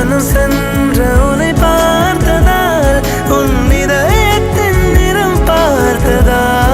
மனம் சென்ற உன்னை பார்த்ததால் உன் இதயத்தின் நிறம் பார்த்ததால்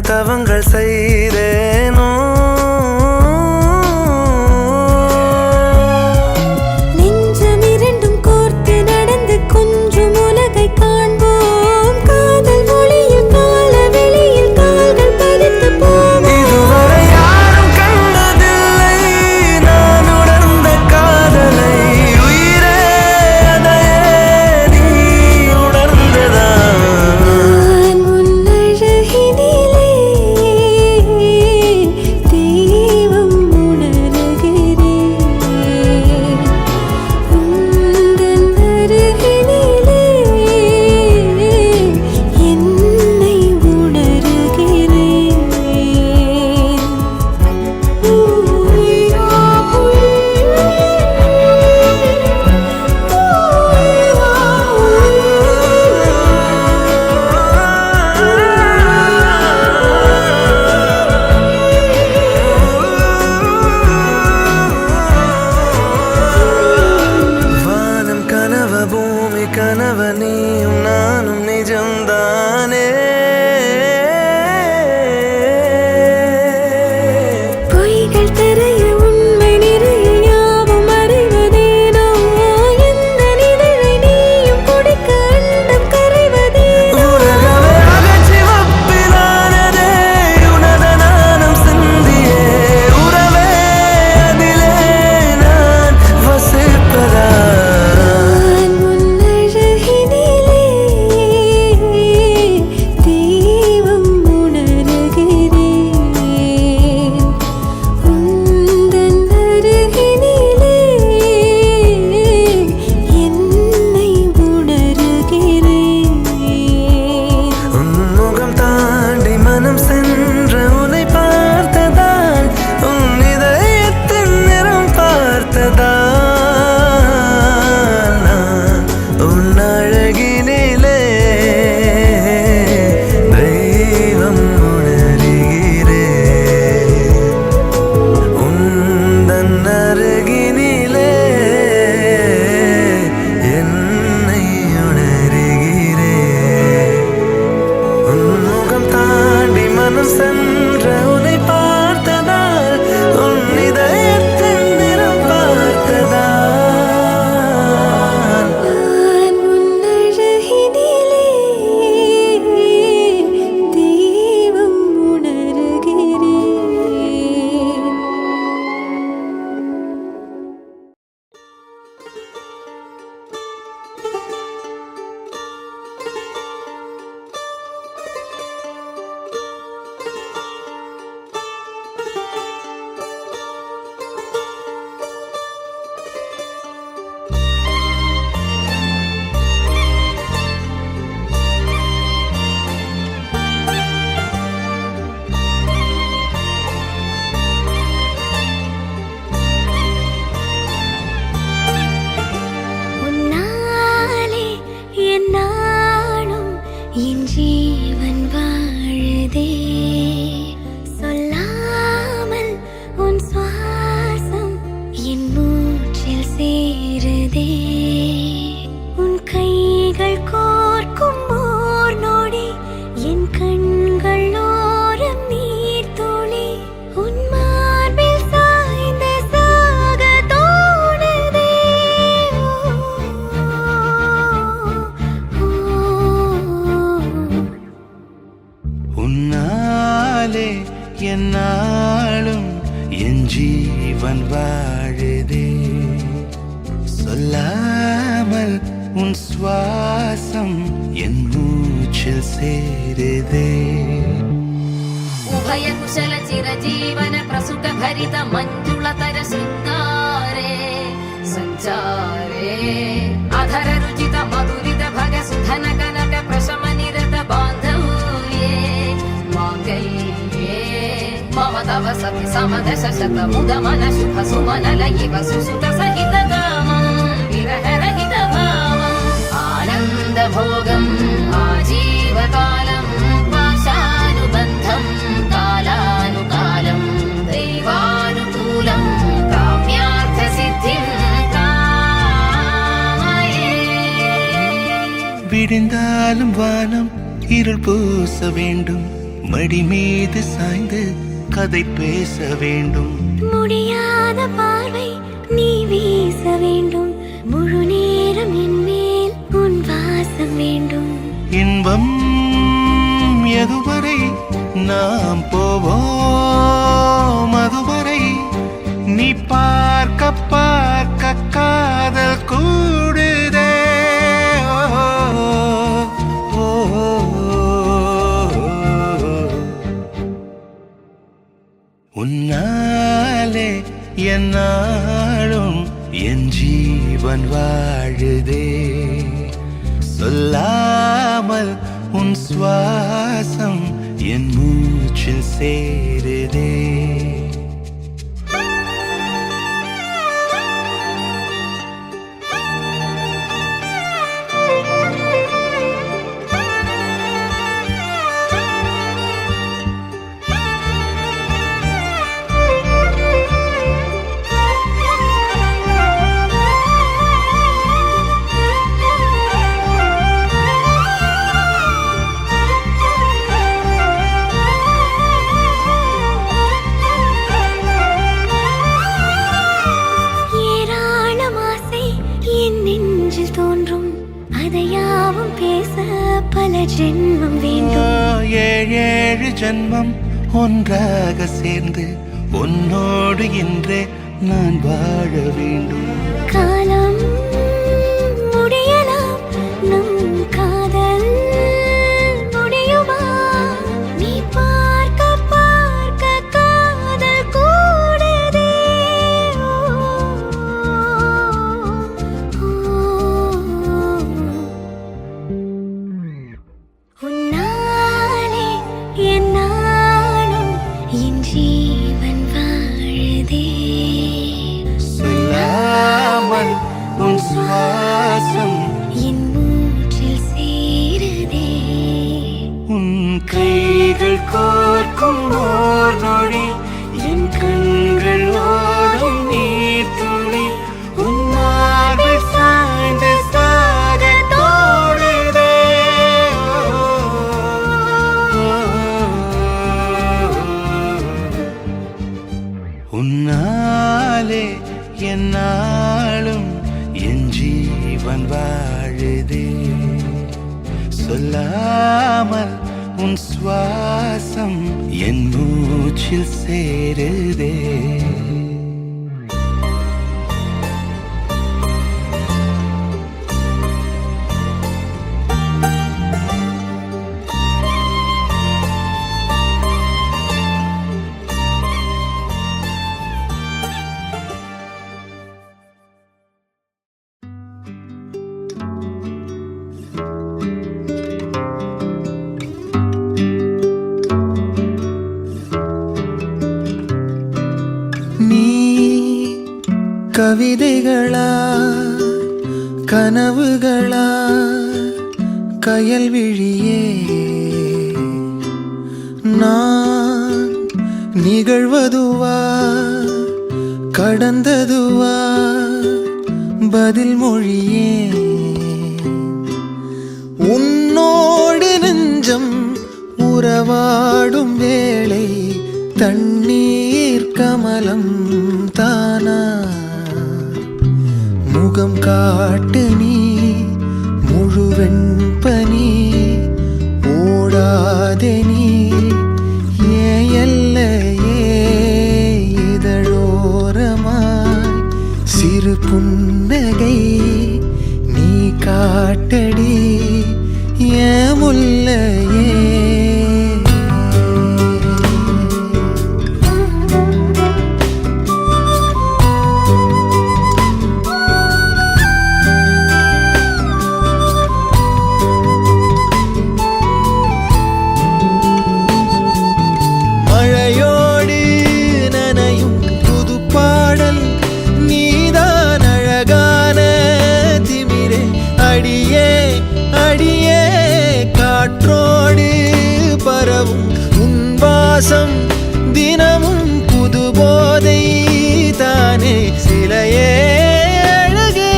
தவங்கள் செய்தேனோ நெஞ்சம் இரண்டும் கோர்த்து நடந்து கொஞ்சம் உலகை காண்போம் காதல் மொழியில் கால வெளியில் கால்கள் பதித்து போவோம் இதுவரை யாரும் கண்டதில்லை நான் உணர்ந்த காதலை உயிரே அதையே நீ உணர்ந்ததா கனவு நீயும் நானும் நிஜம்தானே பொய்கள் தெரிய உண்மை நிறைய யாவும் அறிவதேனோ எந்த நிழலை நீயும் குடிக்க அண்டம் கரைவதேனோ உலகமே அகச்சிவப்பிலானதே உனத நானும் சிந்தியே உறவே அதிலே நான் வசிப்பதா சென்ற உன்னை பார்த்ததால் உன் இதயத்தின் நிறம் பார்த்ததால் நான் உன் அழகினிலே தெய்வம் உணர்கிறேன். என்னாலும் என் ஜீவன் வாழுதே சொல்லாமல் உன் சுவாசம் என் மூச்சில் சேருதே उभय कुशल चिरजीवन प्रसुख भरित मञ्जुलतर शृङ्गारे सञ्चारे अधर रुचित मधुरित भग सुधन कनक प्रशम निरत बान्धव्ये माङ्गल्ये मम तव सति समदश शत मुद मन शुभ सुमन लयिव सुसुत सहित कामं विरह रहित भावम् आनन्द भोगम् आजीवकालं पाशानुबन्धं कालानुकालं दैवानुकूलं काम्यार्थसिद्धिं कामये விடிந்தாலும் வானம் இருள் பூச வேண்டும் மடி மீது சாய்ந்து கதை பேச வேண்டும் முடியாத பார்வை நீ வீச வேண்டும் முழு நேரம் என் மேல் உன் வாசம் வேண்டும் இன்பம் எதுவரை நாம் போவோம் அதுவரை நீ பார்க்க பார்க்க காதல் கூடுதே ஓ, ஓ, உன்னாலே என்னாலும் என் ஜீவன் வாழுதே சொல்லாமல் உன் சுவாசம் என் மூச்சில் சேருதே அதையாவும் பேச பல ஜென்மம் வேண்டும் ஏழு ஜென்மம் ஒன்றாக சேர்ந்து உன்னோடு இன்றே நான் வாழ வேண்டும் காலம் முடியலாம் நம் காதல் முடியுமா நீ பார்க்க பார்க்க காதல் கூடுதே உன்னாலே என்னாலும் என் ஜீவன் வாழுதே சொல்லாமல் உன் சுவாசம் என் மூச்சில் சேருதே உன் கைகள் கோர்க்கும் ஓர் நொடி என் கண்கள் ஓடும் நீர் துளி உன் மார்பில் சாய்ந்து சாக தோடுதே உன்னாலே என்னாலும் என் ஜீவன் வாழுதே சொல்லாமல் உன் சுவாசம் என் மூச்சில் சேருதே கவிதைகளா கனவுகளா கயல் விழியே நான் நிகழ்வதுவா கடந்ததுவா பதில் மொழியே உன்னோடு நெஞ்சம் உறவாடும் வேளை தண்ணீர் கமலம் தானா முகம் காட்டு நீ முழுவெண் பனி ஓடாதே நீ ஏன் எல்லை சுவாசம் தினமும் புது போதை தானே சிலையே அழகே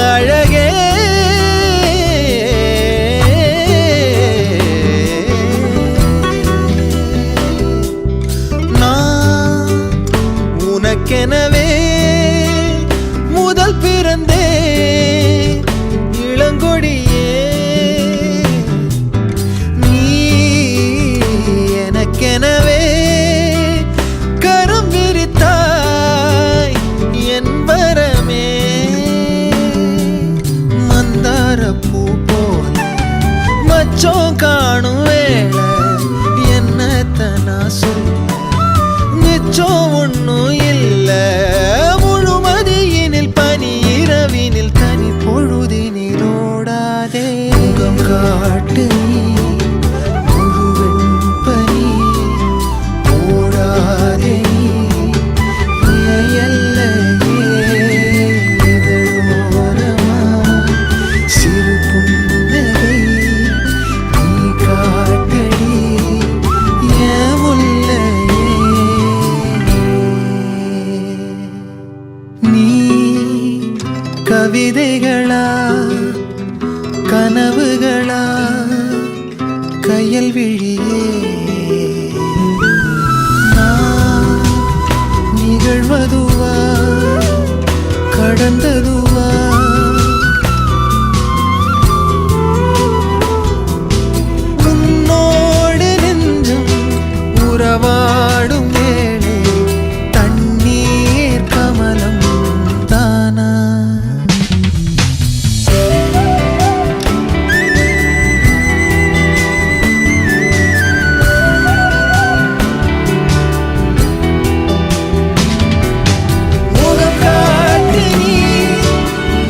அழகே நான் உனக்கெனவே முதல் பிறந்தே இளங்கொடியே நீ எனக்கெனவே கரம் விரித்தாய் என் வரமே மந்தார பூ போல மச்சம் காணும் வேளை என்னத்தனா சொல்ல மிச்சம் ஒன்னும் இல்ல முழுமதியினில் பனி இரவினில் தனி பொழுதினில் ஓடாதே முகம் காட்டு நீ முழுவெண் பனி ஓடாதே நீ எல்லையே இதழோரமா சிறு புன்னகை நீ காட்டடி என் முல்லையே நீ கவிதைகளா கனவுகளா கையல் விழியே நான் நிகழ்வதுவா கடந்ததுவா உன்னோடு நெஞ்சம் உறவாடும் வேளை தண்ணீர் கமலம் தானா முகம் காட்டு நீ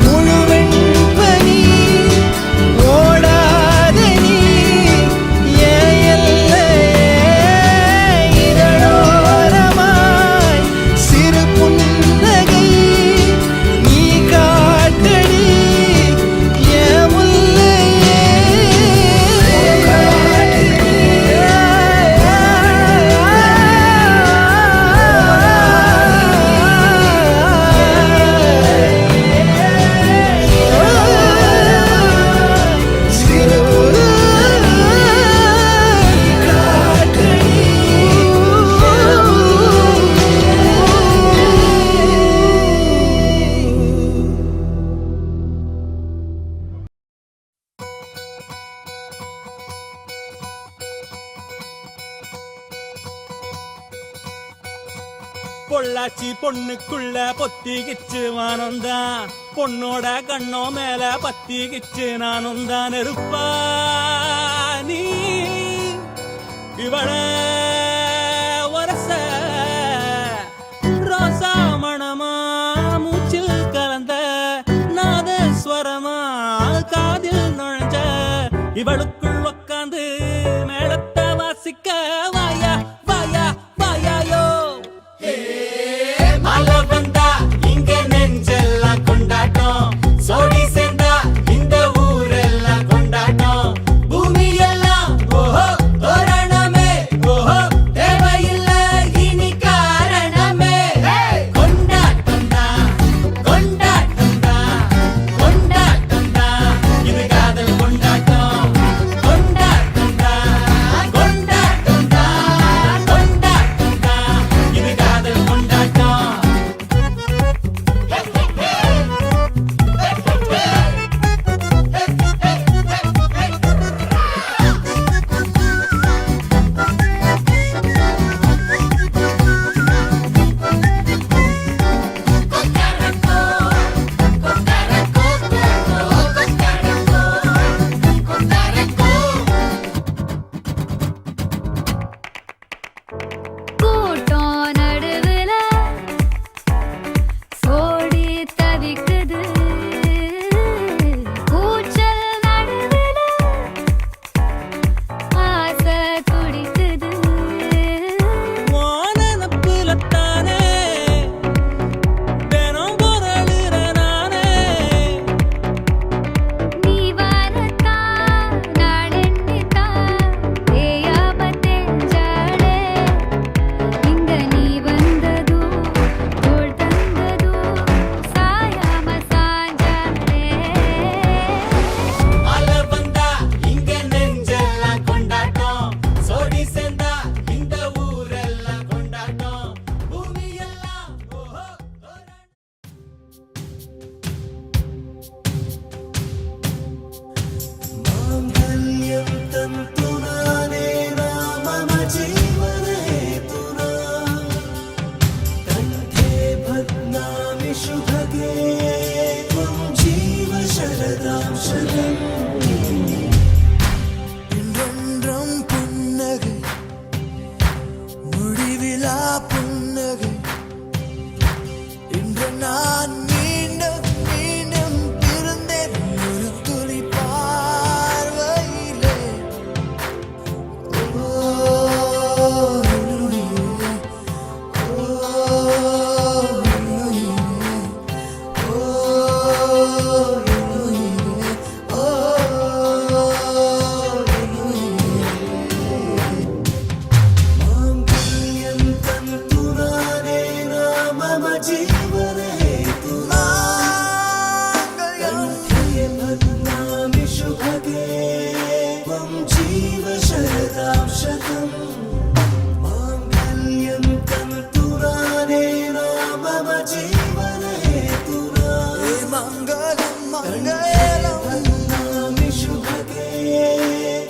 முழுவெண் பனி ஓடாத நீ ஏன் எல்லையே இதழோரமாய் சிறு புன்னகை நீ காட்டடி என் முல்லையே சிறு பொள்ளாச்சி பொண்ணுக்குள்ள பொத்திக்கிச்சு வானந்தான் பொண்ணோட கண்ணோ மேல பத்திக்கிச்சு நானும் தான் இருப்பா நீ இவள வரச ரோசா மணமா மூச்சில் கலந்த நாதஸ்வரமா காதில் நுழைஞ்ச இவளுக்குள் உக்காந்து மேளத்தை வாசிக்க வாயா வாயா வாயாயோ மழை வந்தா இங்க நெஞ்செல்லாம் கொண்டாட்டம் சோடி சேர்ந்தா இந்த ஊரெல்லாம் கொண்டாட்டம் பூமி எல்லாம் ஓஹோ தோரணமே ஓஹோ தேவையில்லை இனி காரணமே கொண்டாட்டம் தான் கொண்டாட்டம் தான் கொண்டாட்டம் தான் இது காதல் கொண்டாட்டம்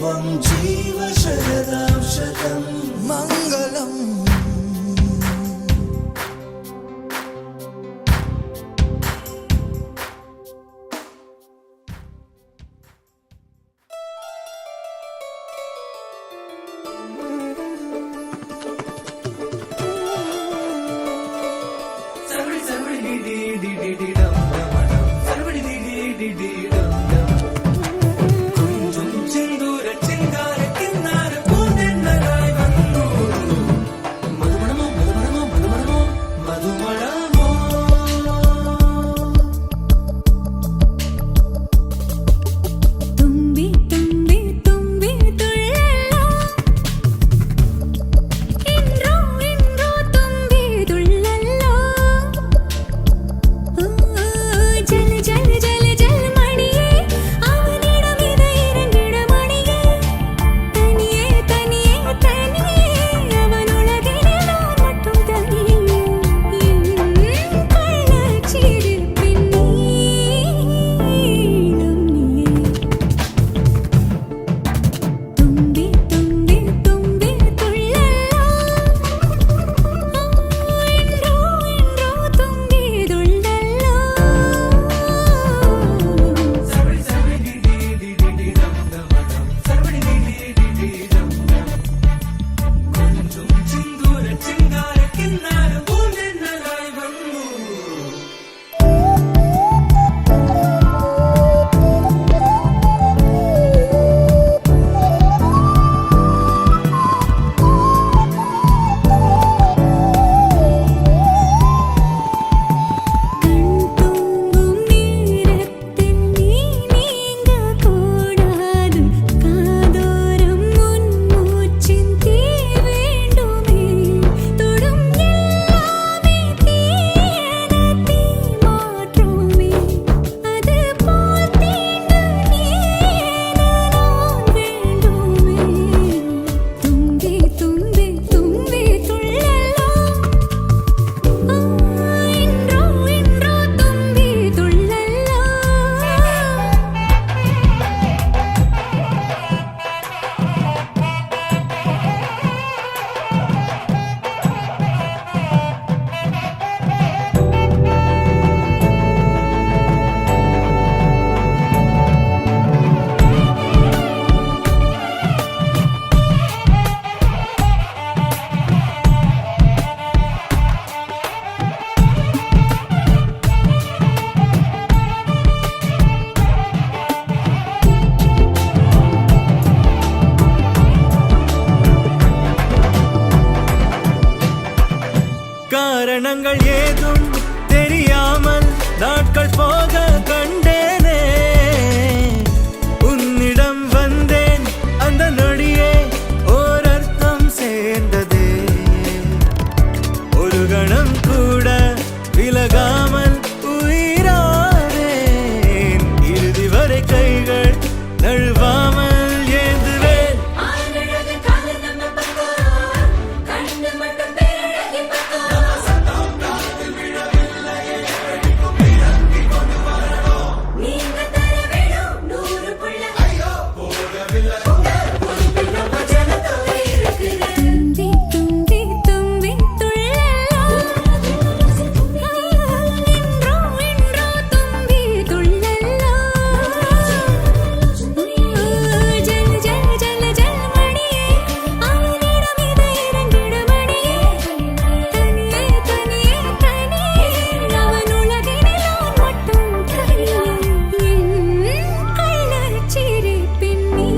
त्वं जीव शरदां शतं मङ्गलम् തുമ്പി തുമ്പി തുമ്പി തുള്ളല്ലോ ഇൻറോ ഇൻറോ തുമ്പി തുള്ളല്ലോ ജല ജല ജല ജല മണിയേ അവനിടം ഇത് ഇരണ്ടിട മണിയേ തനിയേ തനിയേ തനിയേ അവനുളകിലെ ഞാൻ மட்டும் തനിയേ കള്ളച്ചിരിപ്പിൻ നീളം നീയേ തുമ്പി തുമ്പി തുമ്പി തുള്ളല്ലോ ഇൻറോ ഇൻറോ തുമ്പി തുള്ളല്ലോ കൺതൂങ്ങും നേരത്തിൽ നീ നീങ്ങകൂടാതെ കാതോരം മുൻമൂച്ചിൻ തീ വേണ്ടുമേ തൊടും எல்லாமே தீயன தீ மாற்றுமே அதுபோல் தீண்டு நீயன நான் வேண்டுமே தும்பி தும்பி தும்பி துள்ளலோ இன்றோ இன்றோ தும்பி துள்ளலோ காரணங்கள் ஏதும் தெரியாமல் நாட்கள் போக கண்டேனே உன்னிடம் வந்தேன் அந்த நொடியே ஓர் அர்த்தம் சேர்ந்ததே ஒரு கணம் கூட விலகாமல் உயிரானேன் இறுதி வரை கைகள் நழுவாமல் ஏந்துவேன் ஆனழகு காதல் நம்ம பக்கம் கண்ணு மட்டும் பேரழகி பக்கம் நீங்க தர வேணும் 100 புள்ள உங்க ஜனத்தோடு இருக்குது தும்பி தும்பி தும்பி துள்ளலோ இன்றோ இன்றோ தும்பி துள்ளலோ ஜல ஜல ஜல ஜல மணியே அவனிடம் இது இரண்டிட மணியே தனியே தனியே தனியே அவனுலகினில் நான் மட்டும் தனியே கள்ளச்சிரிப்பின் நீ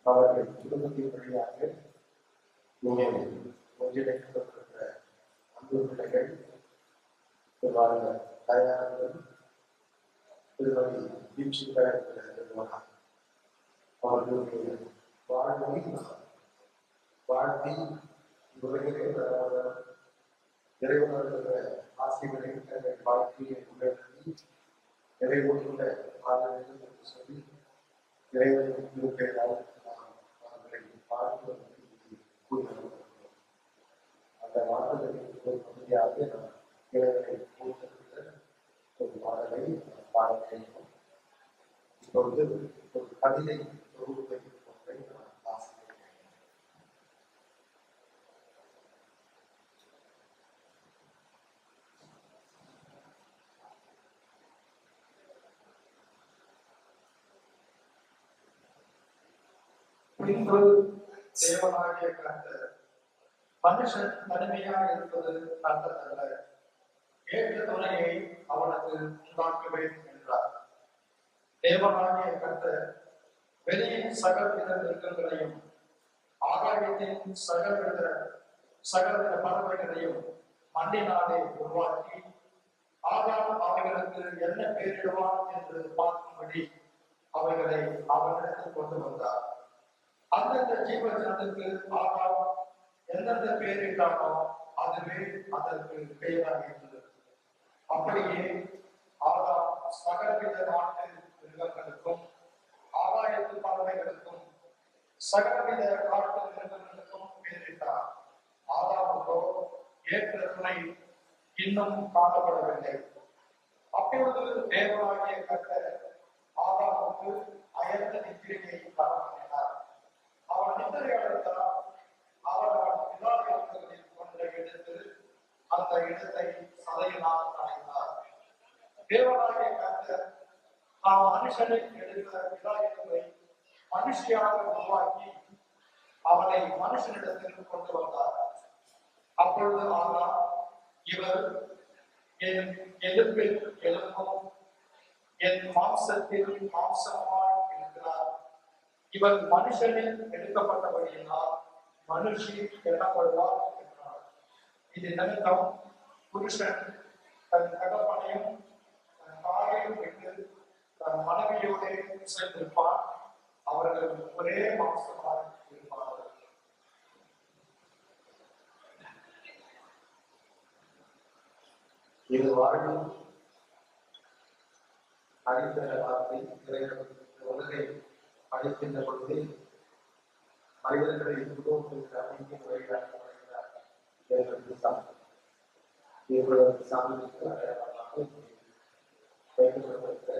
அவர்கள் குடும்பத்தின் வழியாக இங்கே ஒன்றிணைக்கப்பட்டிருக்கிற அன்பு பிள்ளைகள் தயாரர்கள் திருமதி தீட்சிதர் நிறுவனம் அவர்களுடைய வாழ்வை வாழ்த்தி உலகிலே இறைவனுடைய ஆசைகளை தங்கள் வாழ்க்கையை உணர்த்தி நிறைவுள்ள ஆதரவு என்று சொல்லி இறைவனின் திருப்பெயரால் அவர்களை வாழ்த்துவதற்கு கூறியிருக்கிறோம். அந்த வாழ்த்துதலின் ஒரு பகுதியாக நாம் இறைவனை போற்றுகிற ஒரு பாடலை பாட வேண்டும். இப்பொழுது ஒரு கவிதை தொகுப்பை ஒன்றை நான் வாசிக்கிறேன். பின்பு தேவனாகிய கர்த்தர் மனுஷன் தனிமையாக இருப்பது நல்லதல்ல, ஏற்ற துணையை அவனுக்கு உண்டாக்குவேன் என்றார். தேவனாகிய கர்த்தர் வெளியின் சகலவித மிருகங்களையும் ஆகாயத்தின் சகலவித பறவைகளையும் மண்ணினாலே உருவாக்கி ஆகாயம் அவைகளுக்கு என்ன பெயரிடுவான் என்று பார்க்கும்படி அவைகளை அவனிடத்தில் கொண்டு வந்தார். அந்தந்த ஜீவ ஜந்துக்கு ஆகாம் எந்தெந்த பெயரிட்டானோ அதுவே அதற்கு பெயராக இருந்தது. அப்படியே ஆகாம் சகலவித நாட்டு மிருகங்களுக்கும் ஆகாயத்து பறவைகளுக்கும் சகலவித காட்டு மிருகங்களுக்கும் பெயரிட்டார். ஆதாமுக்கோ ஏற்ற துணை இன்னும் காணப்படவில்லை. அப்பொழுது தேவனாகிய கர்த்தர் ஆதாமுக்கு அயர்ந்த நித்திரையை வரப்பண்ணினார். அவன் நித்திரை அடைந்தார். அவர் பிதாக்களில் ஒன்றை எடுத்து அந்த இடத்தை சதையினால் அடைந்தார். தேவனாகிய கர்த்தர் நாம் மனுஷனை எடுத்த பிதாக்களை மனுஷியாக உருவாக்கி அவனை மனுஷனிடத்தில் கொண்டு வந்தார். அப்பொழுது ஆதாம், இவர் என் எலும்பில் எலும்பும் என் மாம்சத்தில் மாம்சமாய் இருக்கிறார். இவர் மனுஷனில் எடுக்கப்பட்டபடியினால் மனுஷி எண்ணப்படுவார் என்றார். இது நிமித்தம் புருஷன் தன் தகப்பனையும் தன் தாயையும் விட்டு தன் மனைவியோடு சேர்ந்திருப்பான். அவர்கள் ஒரே மாம்சமாக இருப்பார்கள். இது வாழும் அடித்த வார்த்தை உலகை அடிக்கின்ற பொழுது மனிதர்களை உருவத்திற்கு அமைக்கும் வழிகாட்டப்படுகிறார். இவர்களது சாமிக்கு அடையாளமாக வைக்கப்பட்டிருக்கிற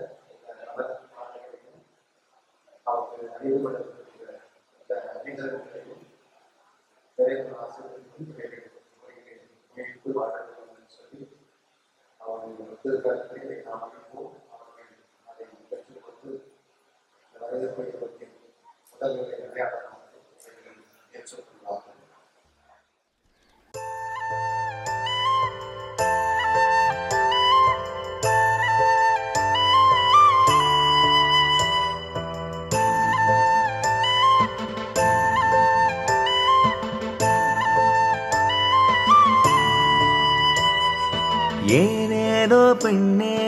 நலன்களையும் அவர்கள் அறிவுபடுத்திருக்கிற இந்த மனிதர்களையும் இறைவன் ஆசிரியர்களும் மீட்பு வாழ வேண்டும் என்று சொல்லி அவர்கள் திருக்கருத்தை நாம் அறிவோம். அவர்கள் அதை பெற்றுக்கொண்டு வரவேற்பை உடல்களை அடையாளமாக ஏற்றுக்கொள்வார்கள். ஏனேதோ பெண்ணே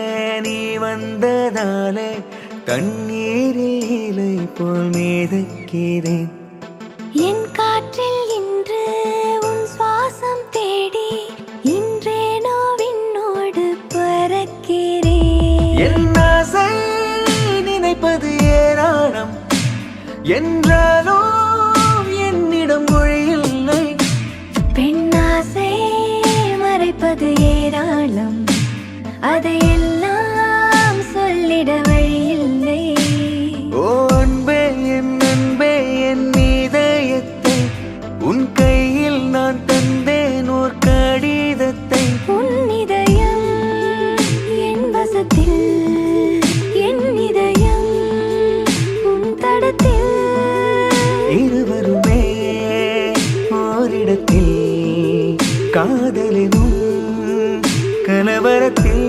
நீ வந்ததாலே தண்ணீரில் இலை போல் மிதக்கிறேன். என் காற்றில் இன்று உன் சுவாசம் தேடி இன்றேனோ விண்ணோடு பறக்கிறேன். என் ஆசை நினைப்பது ஏராளம் என்றாலோ என்னிடம் மொழி இல்லை. பெண்ணாசை மறைப்பது ஏராளம், அதையெல்லாம் சொல்லிட வழியில்லை. ஓ அன்பே என் இதயத்தை உன் கையில் நான் தந்தேன் ஓர் கடிதத்தை. உன் இதயம் என் வசத்தில், என் இதயம் உன் தடத்தில். இருவருமே ஓரிடத்தில் காதலினும் கலவரத்தில்.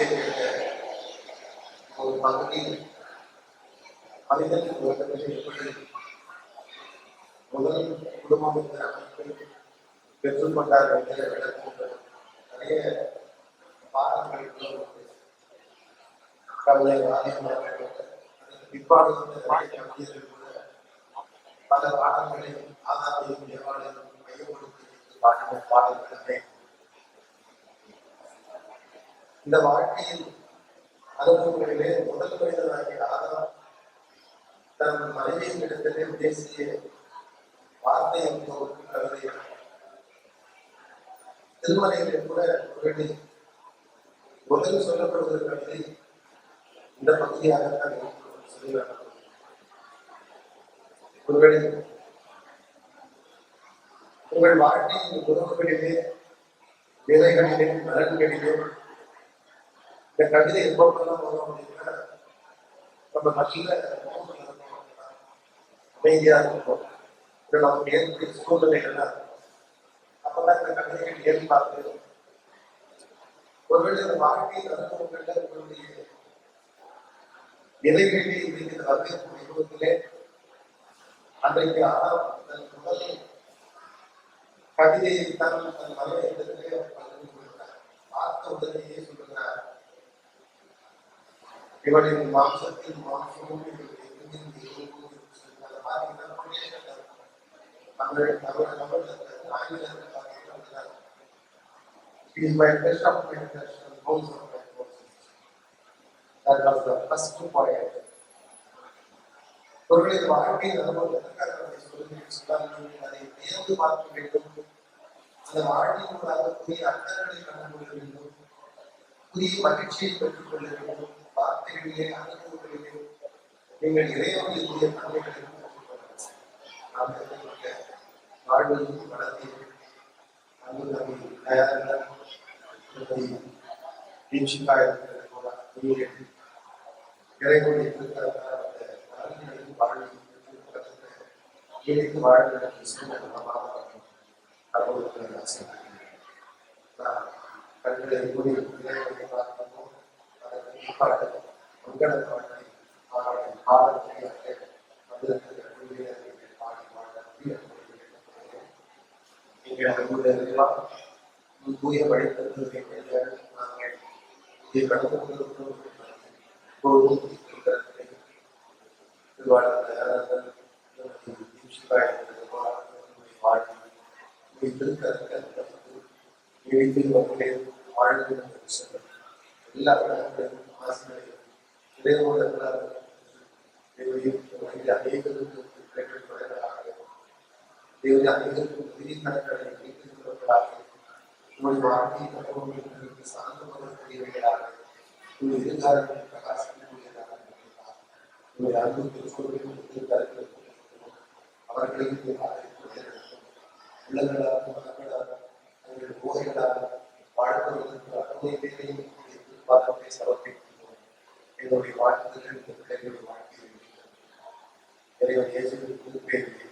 ஆசிரியர் ஒரு பகுதியில் மனிதன் உலகத்தில் எப்படி முதல் குடும்பம் என்ற அமைப்பில் பெற்றுக்கொண்டார் என்ற விளக்கம் நிறைய பாடங்கள் கவலை பிற்பாடு கவிஞர்கள் கூட பல பாடங்களை ஆதாரையும் தேவாலயம் மையப்படுத்தி பாடின பாடல்களே இந்த வாழ்க்கையில் அனுபவங்களிலே முதல் மனிதனாகிய ஆதாரம் தன் மனைவியின் இடத்திலே பேசிய வார்த்தை என்பவருக்கு கவிதை திருமலையிலே கூட ஒருவேளை முதல் சொல்லப்படுகிற கவிதை இந்த பகுதியாகத்தான் சொல்லுவார்கள். ஒருவேளை உங்கள் வாழ்க்கையின் உறவுகளிலே வேலைகளிலே நலன்களிலே இந்த கவிதை எப்பொழுதெல்லாம் வரும் அப்படின்னா நம்ம நல்ல அமைதியாக இருக்கும் நமக்கு ஏற்படைய சூழ்நிலைகள்லாம் அப்பதான் இந்த கவிதைகள் ஏற்பார்த்து ஒருவேளை இந்த வாழ்க்கையின் அனுபவங்கள்ல உங்களுடைய இறைவெளி இந்த வரவேற்பு யுகத்திலே அன்றைக்கு ஆனால் தன் முதல் கவிதையை தான் தன் மனைவியிடத்திலே பகிர்ந்து கொள்கிறார். பார்த்த உடனேயே சொல்லுகிறார், இவளின் மாம்சத்தின் மாம்சமும் She is my best of my best and bones of my bones. That was the first point. ஒருவேளை வாழ்க்கையில் அனுபவம் எதற்காக சொல்லுங்கள் அதை நேர்ந்து பார்க்க வேண்டும். அந்த வாழ்க்கையினூடாக புதிய அர்த்தங்களை கண்டுகொள்ள வேண்டும், புதிய மகிழ்ச்சியை பெற்றுக் கொள்ள வேண்டும். வார்த்தைகளிலே அனுபவங்களிலே நீங்கள் இறைவனுடைய புதிய தன்மைகளை நாம் வாழ்வையும் வளர்த்தையும் தூய வழிபடுத்தலை நாங்கள் இதை கடந்து கொண்டிருக்கிறோம். எல்லா அனைவருக்கும் விதிக்கணக்களை வைத்திருக்கிறவர்களாக உங்களுடைய வாழ்க்கை அனுபவங்களுக்கு சார்ந்தவர்களாக உங்கள் எதிர்காலங்களை பிரகாசிக்கக்கூடியதாக உங்களுடைய அன்பு திருச்சோர்கள் அவர்களையும் உள்ளங்களாக மனங்களாக அவர்கள் போகைகளாக வாழ்வதற்கு அனுமதி பேரையும் எதிர்பார்ப்பை சமர்ப்பிக்கின்றோம். எங்களுடைய வாழ்க்கைகள் இந்த பிள்ளைகளுடைய வாழ்க்கையில் இறைவன் இயேசுவின் பேர் மக்களை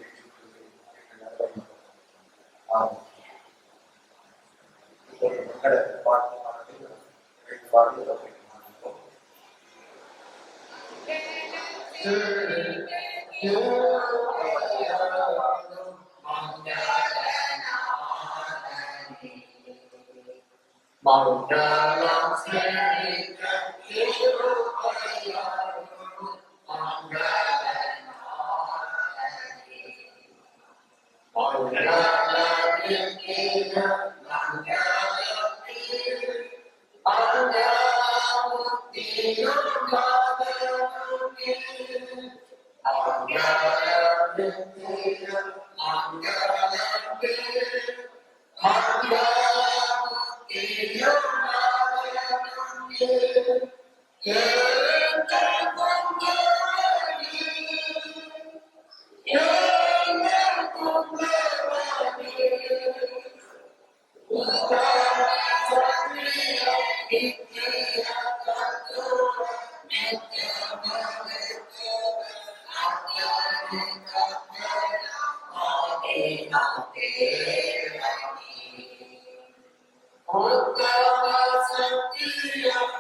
சக்தியம்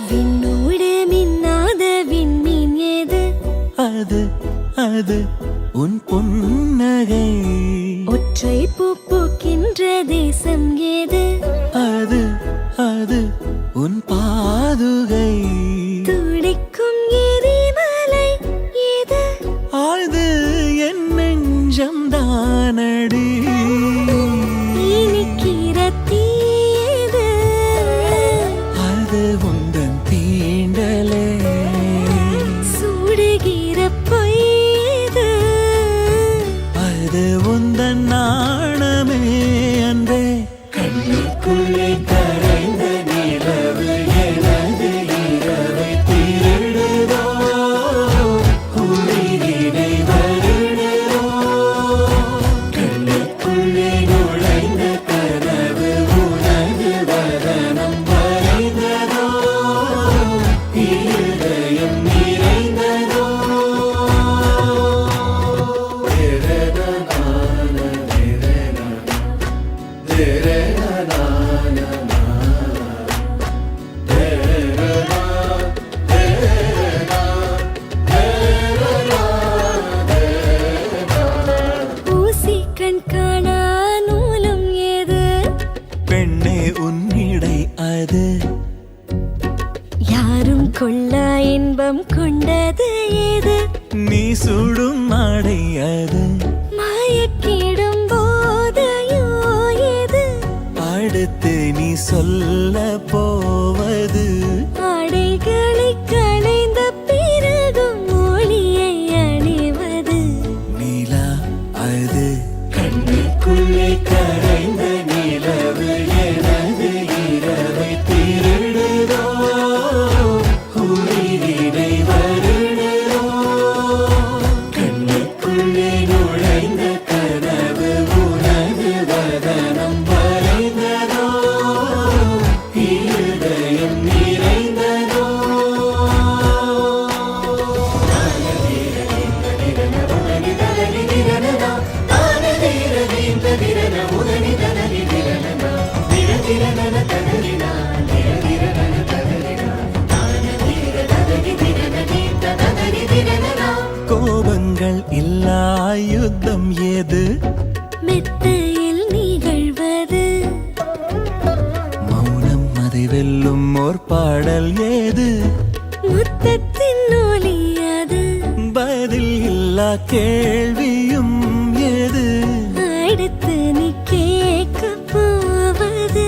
விண்ணோடு மின்னாத விண்மீன் ஏது? அது அது உன் புன்னகை. ஒற்றை பூ பூக்கின்ற தேசம் ஏது? அது அது உன் பாதுகை. துடிக்கும் எரிமலை ஏது? ஆழ்து என் நெஞ்சம் தானடி. இனிக்கிற தீ ஏது? அது உந்தன் தீண்டலே. சுடுகிற பொய் ஏது? அது உந்தன் நாணமே அன்றே. கண்ணுக்குள்ளே கரைந்த நிலவு எனது இரவை திருடுதோ, உயிரினை வருடுதோ. கண்ணுக்குள்ளே நுழைந்த கனவு உனது வதனம் வரைந்ததோ, இருதயம் நிறைந்ததோ. ஊசி கண் காணா நூலும் ஏது? பெண்ணே உன்னிடை அது. யாரும் கொள்ளா இன்பம் கொண்டது ஏது? நீ சுடும் நாடை அது. மயக்கிடும் போதையோ ஏது? அடுத்து நீ சொல்ல போவது. ஆடைகளை களைந்த பிறகும் ஒளியை அணிவது. நிலா அது. கண்ணுக்குள்ளே கரைந்த நிலவு எனது இரவை திருடுதோ, உயிரினை வருடுதோ. கண்ணுக்குள்ளே நுழைந்த கனவு உனது வதனம் வரைந்ததோ, இருதயம் நிறைந்ததோ. கோபங்கள் இல்லா யுத்தம் ஏது? மெத்தையில் நிகழ்வது. மௌனம் அதை வெல்லும் ஓர் பாடல் ஏது? முத்தத்தின் ஒலி அது. பதில் இல்லா கேள்வியும் ஏது? அடுத்து நீ கேட்க போவது.